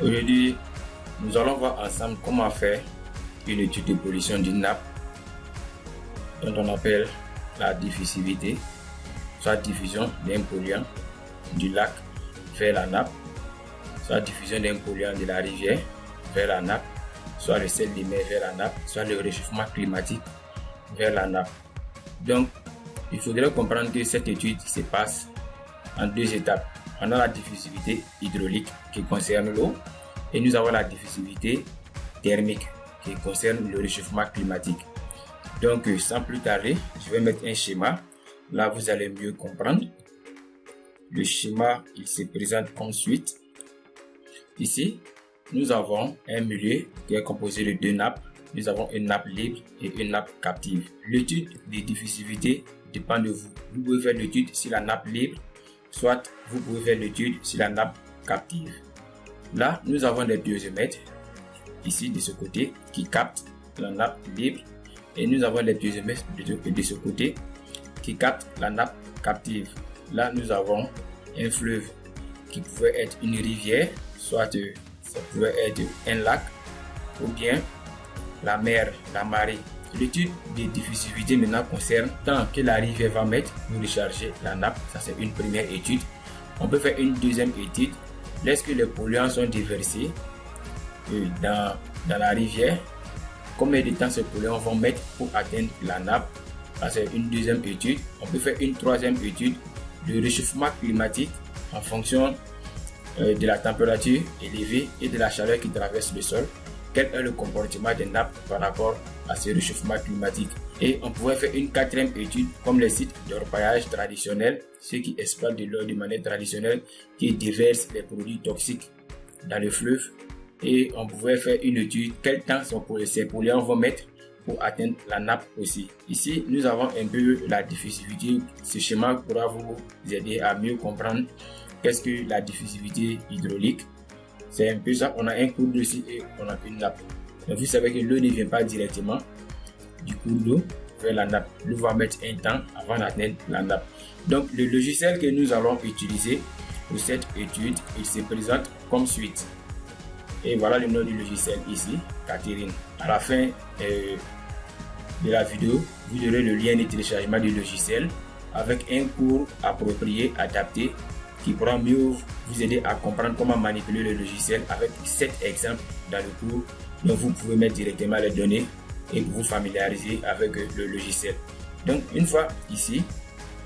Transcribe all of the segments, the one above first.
Aujourd'hui, nous allons voir ensemble comment faire une étude de pollution d'une nappe dont on appelle la diffusivité, soit diffusion d'un polluant du lac vers la nappe, soit diffusion d'un polluant de la rivière vers la nappe, soit le sel de mer vers la nappe, soit le réchauffement climatique vers la nappe. Donc, il faudrait comprendre que cette étude se passe en deux étapes. On a la diffusivité hydraulique qui concerne l'eau et nous avons la diffusivité thermique qui concerne le réchauffement climatique. Donc, sans plus tarder, je vais mettre un schéma. Là, vous allez mieux comprendre. Le schéma, il se présente comme suit. Ici, nous avons un milieu qui est composé de deux nappes. Nous avons une nappe libre et une nappe captive. L'étude de diffusivité dépend de vous. Vous pouvez faire l'étude sur la nappe libre, soit vous pouvez faire l'étude sur la nappe captive. Là, nous avons des piézomètres, ici de ce côté, qui captent la nappe libre. Et nous avons des piézomètres de ce côté, qui captent la nappe captive. Là, nous avons un fleuve qui pouvait être une rivière, soit ça pouvait être un lac, ou bien la mer, la marée. L'étude de diffusivité maintenant concerne tant que la rivière va mettre pour recharger la nappe. Ça, c'est une première étude. On peut faire une deuxième étude. Lorsque les polluants sont déversés dans la rivière, combien de temps ces polluants vont mettre pour atteindre la nappe? Ça, c'est une deuxième étude. On peut faire une troisième étude de réchauffement climatique en fonction de la température élevée et de la chaleur qui traverse le sol. Quel est le comportement des nappes par rapport à ce réchauffement climatique? Et on pourrait faire une quatrième étude comme les sites d'orpaillage traditionnels, ceux qui exploitent de l'eau de manière traditionnelle, qui déversent les produits toxiques dans le fleuve. Et on pourrait faire une étude quel temps ces polluants vont mettre pour atteindre la nappe aussi. Ici, nous avons un peu la diffusivité. Ce schéma pourra vous aider à mieux comprendre qu'est-ce que la diffusivité hydraulique. C'est un peu ça, on a un cours d'eau ici et on a une nappe. Donc vous savez que l'eau ne vient pas directement du cours d'eau vers la nappe. L'eau va mettre un temps avant d'atteindre la nappe. Donc le logiciel que nous allons utiliser pour cette étude, il se présente comme suite. Et voilà le nom du logiciel ici, Catherine. À la fin de la vidéo, vous aurez le lien de téléchargement du logiciel avec un cours approprié, adapté, qui pourra mieux vous aider à comprendre comment manipuler le logiciel avec 7 exemples dans le cours. Donc vous pouvez mettre directement les données et vous familiariser avec le logiciel. Donc une fois ici,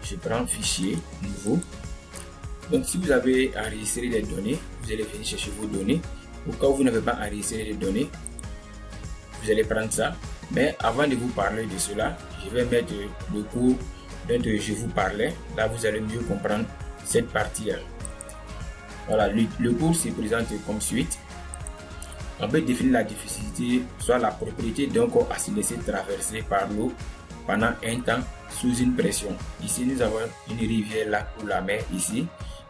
je prends fichier nouveau. Donc si vous avez enregistré les données, vous allez venir chercher vos données. Au cas où vous n'avez pas enregistré les données, vous allez prendre ça. Mais avant de vous parler de cela, je vais mettre le cours dont je vous parlais. Là vous allez mieux comprendre cette partie. Voilà, le cours se présente comme suite. On peut définir la diffusivité, soit la propriété d'un corps à se laisser traverser par l'eau pendant un temps sous une pression. Ici, nous avons une rivière, lac ou la mer ici.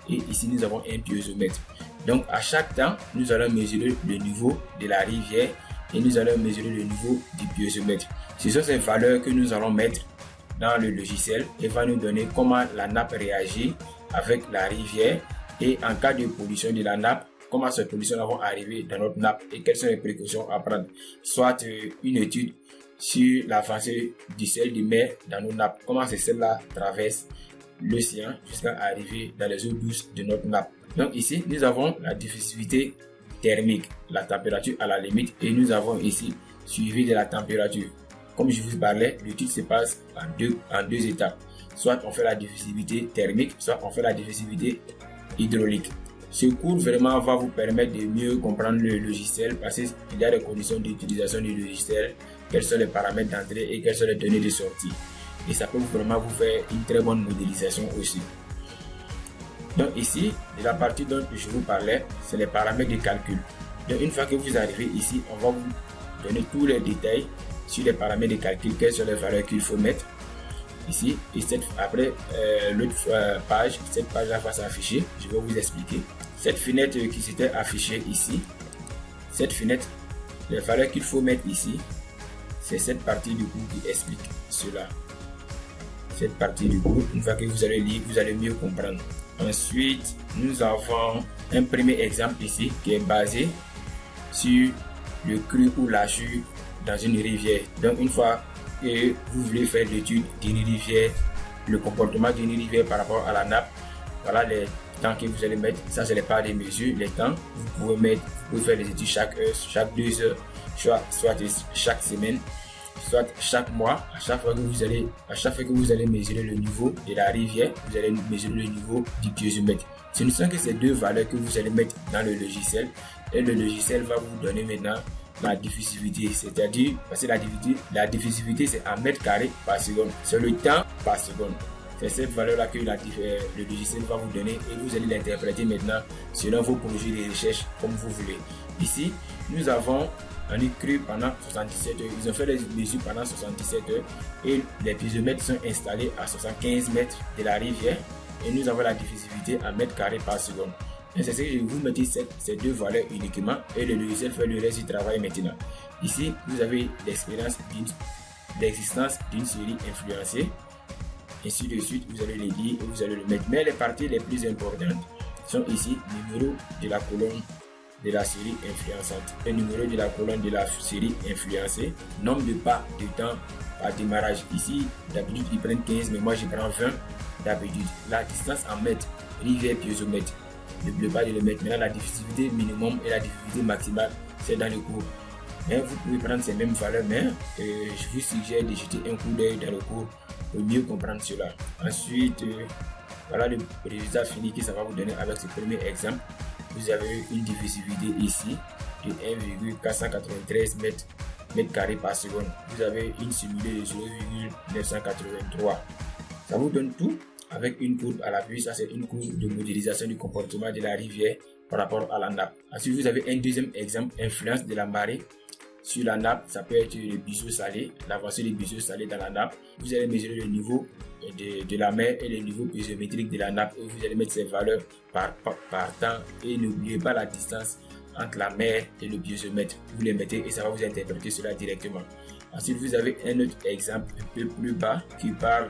Et ici, nous avons un piézomètre. Donc, à chaque temps, nous allons mesurer le niveau de la rivière et nous allons mesurer le niveau du piézomètre. Ce sont ces valeurs que nous allons mettre dans le logiciel et va nous donner comment la nappe réagit avec la rivière et en cas de pollution de la nappe, comment ces pollutions vont arriver dans notre nappe et quelles sont les précautions à prendre. Soit une étude sur l'avancée du sel de mer dans nos nappes, comment ces sels-là traversent l'océan jusqu'à arriver dans les eaux douces de notre nappe. Donc ici, nous avons la diffusivité thermique, la température à la limite, et nous avons ici suivi de la température. Comme je vous parlais, l'étude se passe en deux étapes. Soit on fait la diffusivité thermique, soit on fait la diffusivité hydraulique. Ce cours vraiment va vous permettre de mieux comprendre le logiciel parce qu'il y a des conditions d'utilisation du logiciel, quels sont les paramètres d'entrée et quelles sont les données de sortie. Et ça peut vraiment vous faire une très bonne modélisation aussi. Donc ici, la partie dont je vous parlais, c'est les paramètres de calcul. Donc une fois que vous arrivez ici, on va vous donner tous les détails sur les paramètres de calcul, quelles sont les valeurs qu'il faut mettre ici. Et après l'autre page, cette page-là va s'afficher. Je vais vous expliquer. Cette fenêtre qui s'était affichée ici, cette fenêtre, les valeurs qu'il faut mettre ici, c'est cette partie du cours qui explique cela. Cette partie du cours, une fois que vous allez lire, vous allez mieux comprendre. Ensuite, nous avons un premier exemple ici qui est basé sur le cru ou la chute dans une rivière. Donc une fois que vous voulez faire l'étude d'une rivière, le comportement d'une rivière par rapport à la nappe, voilà les temps que vous allez mettre. Ça c'est les parts des mesures, les temps. Vous pouvez faire des études chaque heure, chaque 2 heures, soit chaque semaine, soit chaque mois. À chaque fois que vous allez mesurer le niveau de la rivière, vous allez mesurer le niveau du piézomètre. Ce ne sont que ces deux valeurs que vous allez mettre dans le logiciel, et le logiciel va vous donner maintenant la diffusivité, c'est-à-dire, parce que la diffusivité c'est en mètres carrés par seconde, c'est le temps par seconde. C'est cette valeur-là que le logiciel va vous donner et vous allez l'interpréter maintenant selon vos projets de recherche comme vous voulez. Ici, nous avons un cru pendant 77 heures. Ils ont fait les mesures pendant 77 heures et les piézomètres sont installés à 75 mètres de la rivière et nous avons la diffusivité en mètres carrés par seconde. C'est ce que vous mettez ces deux valeurs uniquement et le logiciel fait le reste du travail maintenant. Ici, vous avez l'existence d'une série influencée. Ainsi de suite, vous allez les dire et vous allez le mettre. Mais les parties les plus importantes sont ici, numéro de la colonne de la série influençante, le numéro de la colonne de la série influencée, nombre de pas de temps par démarrage. Ici, d'habitude, ils prennent 15, mais moi, je prends 20 d'habitude. La distance en mètres, rivière piézomètre. N'oubliez pas de le mettre. Maintenant, la diffusivité minimum et la diffusivité maximale, c'est dans le cours. Mais vous pouvez prendre ces mêmes valeurs, mais je vous suggère de jeter un coup d'œil dans le cours pour mieux comprendre cela. Ensuite, voilà le résultat fini que ça va vous donner avec ce premier exemple. Vous avez une diffusivité ici de 1,493 mètres carrés par seconde. Vous avez une simulée de 0,983. Ça vous donne tout avec une courbe à l'appui. Ça, c'est une courbe de modélisation du comportement de la rivière par rapport à la nappe. Ensuite, vous avez un deuxième exemple, influence de la marée sur la nappe. Ça peut être le biseau salé, l'avancée du biseau salé dans la nappe. Vous allez mesurer le niveau de la mer et le niveau piézométrique de la nappe et vous allez mettre ces valeurs par temps et n'oubliez pas la distance entre la mer et le piézomètre. Vous les mettez et ça va vous interpréter cela directement. Ensuite, vous avez un autre exemple un peu plus bas qui parle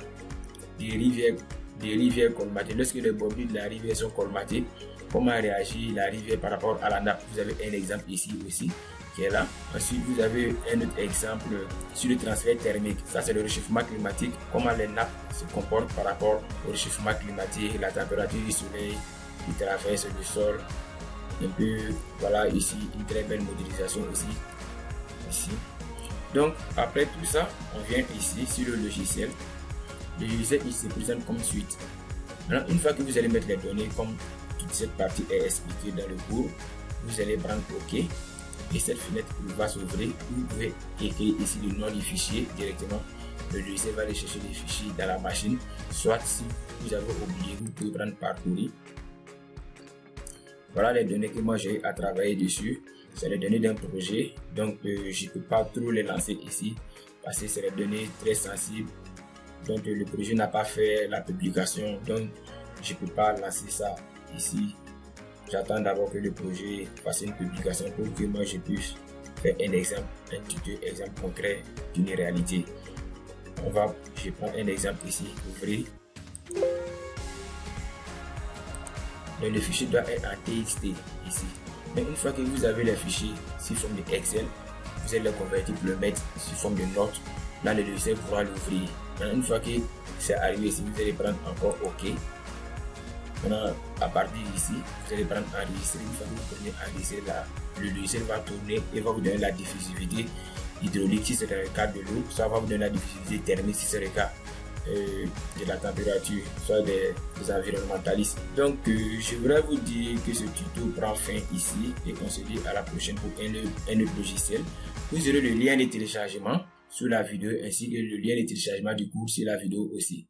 des rivières colmatées. Lorsque les bords de la rivière sont colmatés, comment réagit la rivière par rapport à la nappe? Vous avez un exemple ici aussi qui est là. Ensuite, vous avez un autre exemple sur le transfert thermique. Ça, c'est le réchauffement climatique. Comment les nappes se comportent par rapport au réchauffement climatique, la température du soleil qui traverse le sol. Un peu, voilà, ici, une très belle modélisation aussi. Ici. Donc, après tout ça, on vient ici sur le logiciel. Le logiciel, il se présente comme suite. Maintenant, une fois que vous allez mettre les données, comme toute cette partie est expliquée dans le cours, vous allez prendre OK. Et cette fenêtre va s'ouvrir. Vous pouvez écrire ici le nom du fichier directement. Le logiciel va aller chercher les fichiers dans la machine. Soit si vous avez oublié, vous pouvez prendre parcourir. Voilà les données que moi j'ai à travailler dessus. C'est les données d'un projet. Donc je ne peux pas trop les lancer ici parce que c'est des données très sensibles. Donc le projet n'a pas fait la publication. Donc je ne peux pas lancer ça ici. J'attends d'abord que le projet fasse une publication pour que moi je puisse faire un exemple, un tuto, exemple concret d'une réalité. Je prends un exemple ici, ouvrir. Donc le fichier doit être en TXT ici. Mais une fois que vous avez les fichiers sous forme de Excel, vous allez les convertir pour le mettre sous forme de notes. Là, le logiciel pourra l'ouvrir. Une fois que c'est arrivé ici, vous allez prendre encore OK. Maintenant, à partir d'ici, vous allez prendre enregistrer. Une fois que vous prenez enregistrer là, le logiciel va tourner et va vous donner la diffusivité hydraulique si c'est dans le cas de l'eau, ça va vous donner la diffusivité thermique si c'est le cas de la température, soit des environnementalistes. Donc, je voudrais vous dire que ce tuto prend fin ici et on se dit à la prochaine pour un autre logiciel. Vous aurez le lien de téléchargement sous la vidéo ainsi que le lien de téléchargement du cours sur la vidéo aussi.